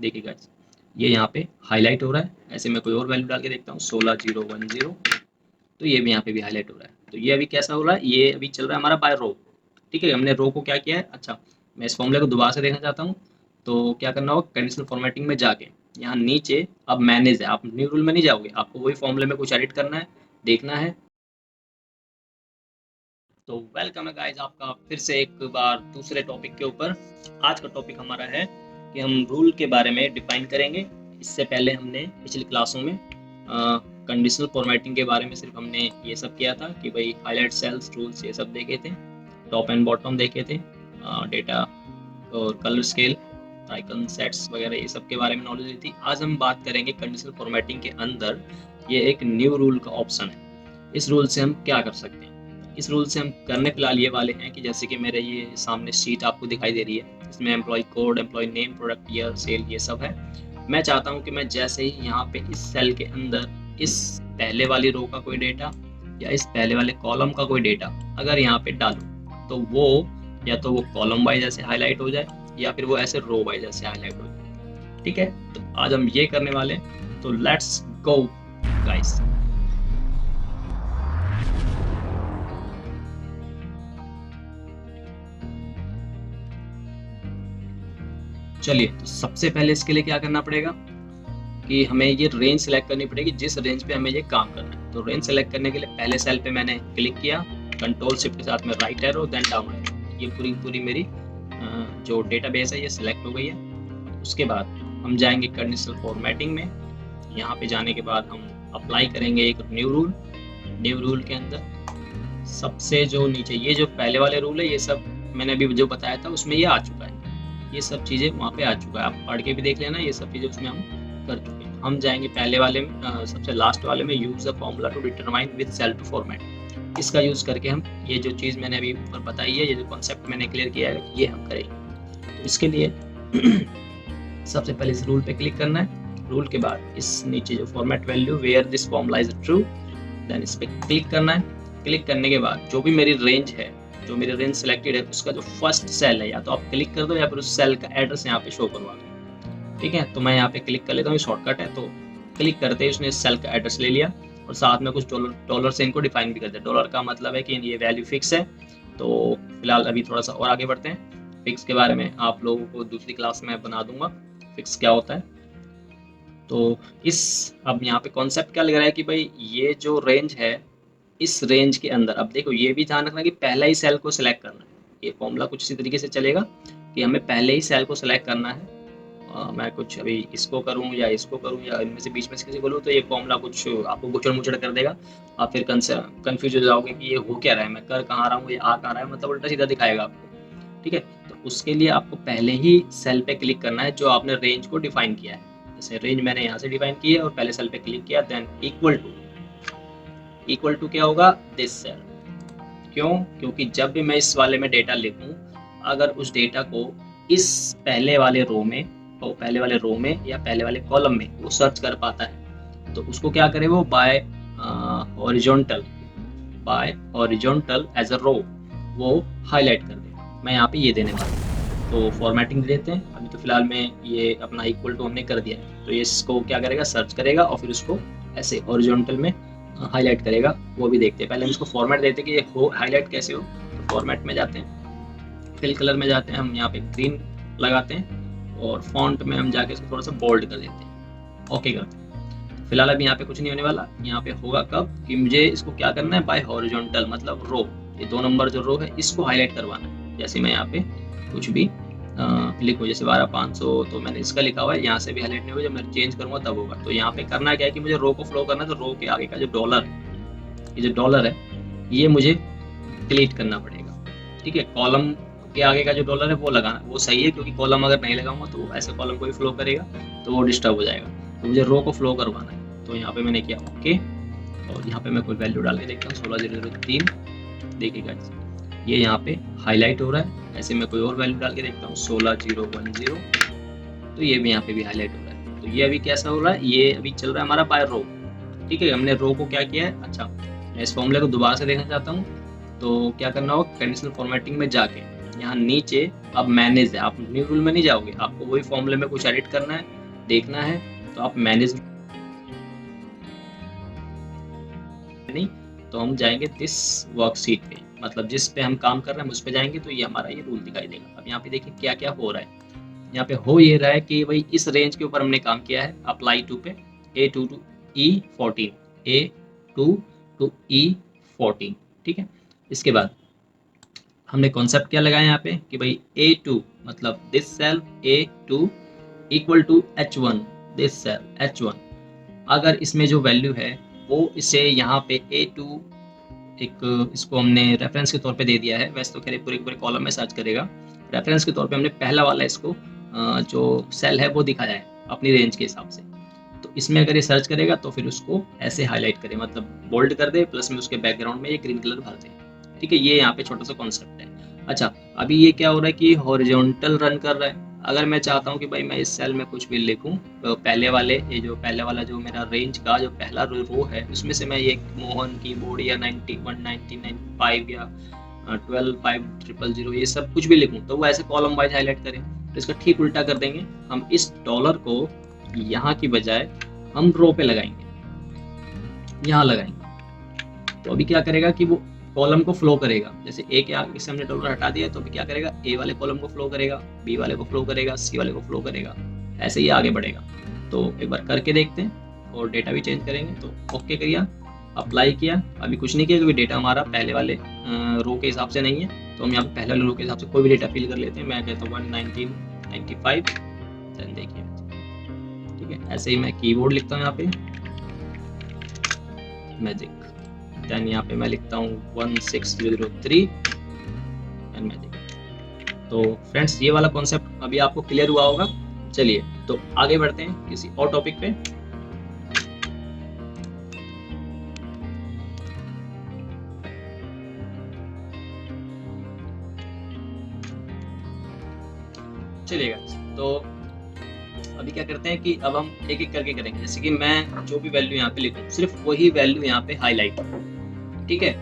देखिए गाइस, ये यहाँ पे हाईलाइट हो रहा है। ऐसे मैं कोई और वैल्यू डाल के देखता हूँ 16010, तो ये भी यहाँ पे भी हाईलाइट हो रहा है। तो ये अभी कैसा हो रहा है, ये अभी चल रहा है हमारा बाय रो। ठीक है, हमने रो को क्या किया है। अच्छा, मैं इस फॉर्मूले को दोबारा से देखना चाहता हूँ, तो क्या करना होगा, कंडीशनल फॉर्मेटिंग में जाके यहाँ नीचे अब मैनेज है, आप न्यू रूल में नहीं जाओगे, आपको वही फॉर्मूले में कुछ एडिट करना है, देखना है। तो वेलकम है गाइस आपका फिर से एक बार दूसरे टॉपिक के ऊपर। आज का टॉपिक हमारा है कि हम रूल के बारे में डिफाइन करेंगे। इससे पहले हमने पिछली क्लासों में कंडीशनल फॉर्मेटिंग के बारे में सिर्फ हमने ये सब किया था कि भाई हाईलाइट सेल्स रूल्स ये सब देखे थे, टॉप एंड बॉटम देखे थे, डेटा और कलर स्केल, आइकन सेट्स वगैरह ये सब के बारे में नॉलेज ली थी। आज हम बात करेंगे कंडीशनल फॉर्मेटिंग के अंदर ये एक न्यू रूल का ऑप्शन है। इस रूल से हम क्या कर सकते हैं। इस रूल से हम करने फिलहाल ये वाले हैं कि जैसे कि मेरे ये सामने शीट आपको दिखाई दे रही है, इसमें employ code, employ name, product year, sale ये सब है। मैं चाहता हूँ कि मैं जैसे ही यहाँ पे इस सेल के अंदर इस पहले वाली रो का कोई डेटा या इस पहले वाले कॉलम का कोई डेटा अगर यहाँ पे डालूँ, तो वो या तो वो कॉलम वाइज ऐसे हाईलाइट हो जाए या फिर वो ऐसे रो वाइज ऐसे हाईलाइट हो जाए। ठीक है, तो आज हम ये करने वाले हैं, तो लेट्स गो गाइस। चलिए, तो सबसे पहले इसके लिए क्या करना पड़ेगा कि हमें ये रेंज सेलेक्ट करनी पड़ेगी जिस रेंज पे हमें ये काम करना है। तो रेंज सेलेक्ट करने के लिए पहले सेल पे मैंने क्लिक किया, कंट्रोल शिफ्ट के साथ में right arrow then down arrow, ये पूरी पूरी मेरी जो डेटाबेस है ये सिलेक्ट हो गई है। उसके बाद हम जाएंगे कंडीशनल फॉर्मेटिंग में। यहाँ पे जाने के बाद हम अप्लाई करेंगे एक न्यू रूल। न्यू रूल के अंदर सबसे जो नीचे ये जो पहले वाले रूल है, ये सब मैंने अभी जो बताया था उसमें ये आ चुका है, ये सब चीज़ें वहाँ पे आ चुका है, आप पढ़ के भी देख लेना, ये सब चीज़ें उसमें हम कर चुके हैं। हम जाएंगे पहले वाले में, सबसे लास्ट वाले में, use the formula to determine with cell to format. इसका यूज़ करके हम ये जो चीज़ मैंने अभी ऊपर बताई है, ये जो कॉन्सेप्ट मैंने क्लियर किया है, ये हम करेंगे। तो इसके लिए सबसे पहले इस रूल पे क्लिक करना है। रूल के बाद इस नीचे जो format value where this formula is true, then इस पे क्लिक करना है। क्लिक करने के बाद जो भी मेरी रेंज है, जो मेरी रेंज सिलेक्टेड है, उसका जो फर्स्ट सेल है, या तो आप क्लिक कर दो या फिर उस सेल का एड्रेस यहाँ पे शो करवा दो। ठीक है, तो मैं यहाँ पे क्लिक कर लेता हूँ, शॉर्टकट है। तो क्लिक करते ही उसने इस सेल का एड्रेस ले लिया और साथ में कुछ डॉलर से इनको डिफाइन भी कर दिया। डॉलर का मतलब है कि ये वैल्यू फिक्स है। तो फिलहाल अभी थोड़ा सा और आगे बढ़ते हैं। फिक्स के बारे में आप लोगों को दूसरी क्लास में बना दूंगा फिक्स क्या होता है। तो इस अब यहाँ पे कॉन्सेप्ट क्या लग रहा है कि भाई ये जो रेंज है, इस रेंज के अंदर अब देखो ये भी ध्यान रखना कि पहला ही सेल को सिलेक्ट करना है। ये फॉर्मूला कुछ इसी तरीके से चलेगा कि हमें पहले ही सेल को सिलेक्ट करना है। मैं कुछ अभी इसको करूं या इसको करूं या इनमें से बीच में से किसी को लूं, तो ये फॉर्मूला कुछ आपको गुचड़ मुचड़ कर देगा। आप फिर कंफ्यूज हो जाओगे कि ये हो क्या रहा है, मैं कर कहाँ रहा हूँ, ये आ कहाँ रहा है, मतलब उल्टा सीधा दिखाएगा आपको। ठीक है, तो उसके लिए आपको पहले ही सेल पे क्लिक करना है जो आपने रेंज को डिफाइन किया है। जैसे रेंज मैंने यहाँ से डिफाइन की है और पहले सेल पे क्लिक किया, देन इक्वल टू क्या होगा, दिस सेल। क्यों? क्योंकि जब भी मैं इस वाले में डेटा लिखूं, अगर उस डेटा को इस पहले वाले रो में, तो पहले वाले रो में या पहले वाले कॉलम में वो सर्च कर पाता है, तो उसको क्या करे, वो बाय हॉरिजॉन्टल एज अ रो वो हाईलाइट कर दे। मैं यहाँ पे ये देने वाला हूँ। तो फॉर्मेटिंग दे देते हैं। अभी तो फिलहाल में ये अपना इक्वल टू हमने कर दिया है, तो ये इसको क्या करेगा, सर्च करेगा और फिर उसको ऐसे हॉरिजॉन्टल में हाईलाइट करेगा। वो भी देखते हैं, पहले हम इसको फॉर्मेट देते हैं कि ये हो हाईलाइट कैसे हो। तो फॉर्मेट में जाते हैं, फिल कलर में जाते हैं, हम यहाँ पे ग्रीन लगाते हैं और फॉन्ट में हम जाके इसको थोड़ा सा बोल्ड कर देते हैं, ओके करते हैं। फिलहाल अभी यहाँ पे कुछ नहीं होने वाला। यहाँ पे होगा कब कि मुझे इसको क्या करना है, बाय हॉरिजॉन्टल मतलब रो, ये 2 नंबर जो रो है इसको हाईलाइट करवाना है। जैसे मैं यहाँ पे कुछ भी लिखूँ, जैसे 12500, तो मैंने इसका लिखा हुआ है, यहाँ से भी हाईलाइट नहीं होगा, जब मैं चेंज करूँगा तब होगा। तो यहाँ पे करना क्या है कि मुझे रो को फ्लो करना है, तो रो के आगे का जो डॉलर है, ये जो डॉलर है ये मुझे डिलीट करना पड़ेगा। ठीक है, कॉलम के आगे का जो डॉलर है वो लगाना, वो सही है, क्योंकि कॉलम अगर नहीं लगाऊंगा तो ऐसे कॉलम को भी फ्लो करेगा तो वो डिस्टर्ब हो जाएगा। तो मुझे रो को फ्लो करवाना है, तो यहाँ पे मैंने किया ओके। और यहाँ पे मैं कोई वैल्यू डाल के देखता हूँ 16003। देखिएगा ये यहाँ पे हाईलाइट हो रहा है। ऐसे मैं कोई और वैल्यू डाल के देखता हूँ 16010, तो ये भी यहाँ पे भी हाईलाइट हो रहा है। तो ये अभी कैसा हो रहा है, ये अभी चल रहा है हमारा बाय रो। ठीक है, हमने रो को क्या किया है। अच्छा, मैं इस फॉर्मूले को दोबारा से देखना चाहता हूँ, तो क्या करना होगा, कंडीशनल फॉर्मेटिंग में जाके यहाँ नीचे अब मैनेज है, आप न्यू रूल में नहीं जाओगे, आपको वही फॉर्मूले में कुछ एडिट करना है, देखना है, तो आप मैनेज नहीं, तो हम जाएंगे दिस वर्कशीट पे, मतलब जिस पे हम काम कर रहे हैं उस पे जाएंगे तो ये हमारा ये रूल दिखाई देगा। अब यहाँ पे देखिए क्या क्या हो रहा है। यहाँ पे हो ये रहा है कि भाई इस रेंज के ऊपर हमने काम किया है, अप्लाई टू पे A2 to E14, A2 to E14, ठीक है। इसके बाद हमने कॉन्सेप्ट क्या लगाया यहाँ पे कि भाई A2 मतलब this cell A2 equal to H1, this cell H1, अगर इसमें जो वैल्यू है वो इसे यहाँ पे A2 एक इसको हमने रेफरेंस के तौर पे दे दिया है, वैसे तो खैर पूरे पूरे कॉलम में सर्च करेगा, रेफरेंस के तौर पे हमने पहला वाला इसको जो सेल है वो दिखाया है अपनी रेंज के हिसाब से। तो इसमें अगर ये सर्च करेगा तो फिर उसको ऐसे हाईलाइट करे, मतलब बोल्ड कर दे, प्लस में उसके बैकग्राउंड में ये ग्रीन कलर भर दे, ठीक है। ये यहाँ पे छोटा सा कॉन्सेप्ट है। अच्छा, अभी ये क्या हो रहा है कि हॉरिजॉन्टल रन कर रहा है। अगर मैं चाहता हूँ कि भाई मैं इस सेल में कुछ भी लिखूँ, तो पहले वाला जो मेरा रेंज का जो पहला रो है उसमें से मैं ये मोहन कीबोर्ड या 91 1995 या 12 5000 ये सब कुछ भी लिखूँ तो वो ऐसे कॉलम वाइज हाईलाइट करें। तो इसका ठीक उल्टा कर देंगे, हम इस डॉलर को यहाँ की बजाय हम रो पे लगाएंगे, यहाँ लगाएंगे। तो अभी क्या करेगा कि वो कॉलम को फ्लो करेगा, जैसे ए के आगे से हमने डॉलर हटा दिया तो अभी क्या करेगा, ए वाले कॉलम को फ्लो करेगा, बी वाले को फ्लो करेगा, सी वाले को फ्लो करेगा, ऐसे ही आगे बढ़ेगा। तो एक बार करके देखते हैं और डेटा भी चेंज करेंगे। तो ओके किया, अप्लाई किया, अभी कुछ नहीं किया क्योंकि डेटा हमारा पहले वाले रो के हिसाब से नहीं है, तो हम यहाँ पे पहले वाले रो के हिसाब से कोई भी डेटा फिल कर लेते हैं। मैं कहता हूँ 1995, देन देखिए, ठीक है। ऐसे ही मैं कीबोर्ड लिखता हूँ यहाँ पे मैजिक, देन यहाँ पे मैं लिखता हूँ 16003 एंड मैजिक। तो फ्रेंड्स ये वाला कॉन्सेप्ट अभी आपको क्लियर हुआ होगा। चलिए तो आगे बढ़ते हैं किसी और टॉपिक पे। चलिएगा, तो अभी क्या करते हैं कि अब हम एक एक करके करेंगे। जैसे कि मैं जो भी वैल्यू यहाँ पे लिखूँ सिर्फ वही वैल्यू यहाँ पे हाईलाइट, ठीक है।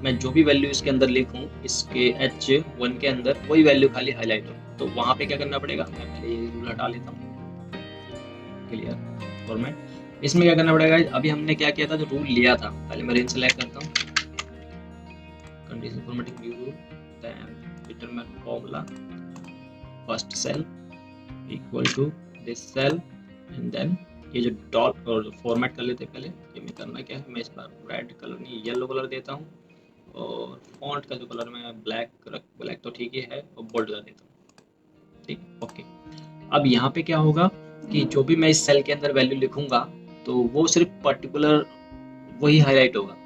मैं जो भी वैल्यू इसके अंदर लिखूँ, इसके H1 के अंदर वही वैल्यू खाली हाईलाइट हो। तो वहाँ पे क्या करना पड़ेगा, मैं पहले ये रूल हटा लेता हूँ, क्लियर फॉर्मेट। इसमें क्या करना पड़ेगा, अभी हमने क्या किया था, जो रूल लिया था, पहले मैं रेंज सेलेक्ट करता हूँ, condition formatting view rule, then determine formula, first cell equal to this cell, and then ये जो डॉट और फॉर्मेट कर लेते हैं पहले। ये मैं करना क्या है, मैं इस बार रेड कलर नहीं येलो कलर देता हूँ, और फॉन्ट का जो कलर मैं ब्लैक तो ठीक ही है, और बोल्ड कर देता हूँ, ठीक, ओके। अब यहाँ पे क्या होगा कि जो भी मैं इस सेल के अंदर वैल्यू लिखूंगा तो वो सिर्फ पर्टिकुलर वही हाईलाइट होगा,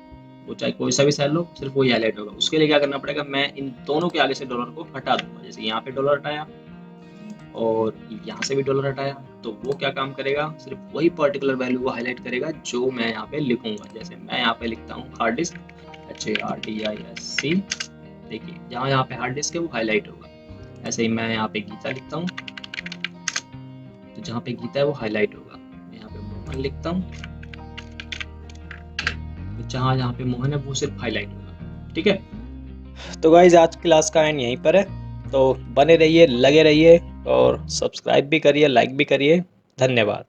वो चाहे कोई सा भी सेल हो सिर्फ वही हाईलाइट होगा। उसके लिए क्या करना पड़ेगा, मैं इन दोनों के आगे से डॉलर को हटा दूंगा। जैसे यहाँ पे डॉलर हटाया और यहाँ से भी डॉलर हटाया, तो वो क्या काम करेगा, सिर्फ वही पर्टिकुलर वैल्यू को हाईलाइट करेगा जो मैं यहाँ पे लिखूंगा। जैसे मैं यहाँ पे लिखता हूँ हार्ड डिस्क, HARDISC, देखिए जहाँ यहाँ पे हार्ड डिस्क है वो हाईलाइट होगा। ऐसे ही मैं यहाँ पे गीता लिखता हूँ, तो जहाँ पे गीता है वो हाईलाइट होगा। मैं यहाँ पे मोहन लिखता हूँ, तो जहाँ जहाँ पे मोहन है वो सिर्फ हाईलाइट होगा, ठीक है। तो गाइज आज क्लास का एंड यहीं पर है, तो बने रहिए, लगे रहिए, और सब्सक्राइब भी करिए, लाइक भी करिए। धन्यवाद।